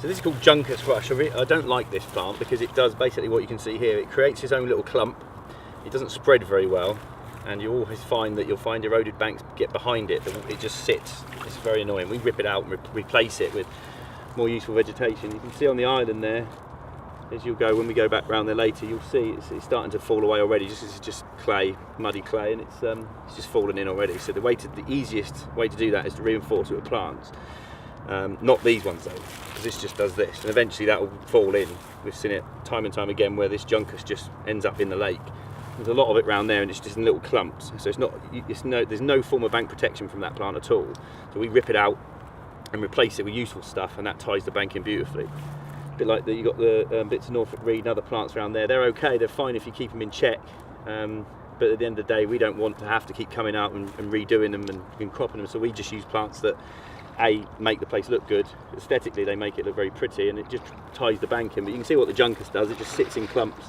So this is called Juncus rush. I don't like this plant because it does basically what you can see here. It creates its own little clump. It doesn't spread very well, and you always find that you'll find eroded banks get behind it. It just sits. It's very annoying. We rip it out and replace it with more useful vegetation. You can see on the island there, as you'll go, when we go back round there later, you'll see it's starting to fall away already. It's just clay, muddy clay, and it's just fallen in already. So the easiest way to do that is to reinforce it with plants. Not these ones though, because this just does this, and eventually that will fall in. We've seen it time and time again where this Juncus just ends up in the lake. There's a lot of it around there, and it's just in little clumps. So there's no form of bank protection from that plant at all. So we rip it out and replace it with useful stuff, and that ties the bank in beautifully. A bit like you got the bits of Norfolk Reed and other plants around there. They're okay. They're fine if you keep them in check. But at the end of the day, we don't want to have to keep coming out and redoing them and cropping them. So we just use plants that make the place look good. Aesthetically, they make it look very pretty, and it just ties the bank in. But you can see what the Juncus does. It just sits in clumps.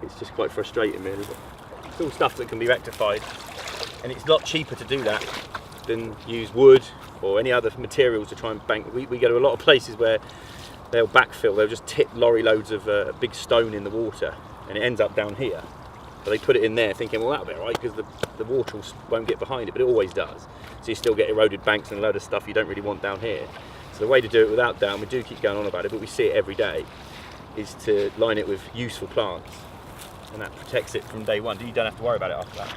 It's just quite frustrating, really. But it's all stuff that can be rectified, and it's a lot cheaper to do that than use wood or any other materials to try and bank. We go to a lot of places where they'll backfill. They'll just tip lorry loads of a big stone in the water, and it ends up down here. But they put it in there thinking, well, that'll be all right because the water won't get behind it, but it always does. So you still get eroded banks and a load of stuff you don't really want down here. So the way to do it without down, we do keep going on about it, but we see it every day, is to line it with useful plants, and that protects it from day one. You don't have to worry about it after that.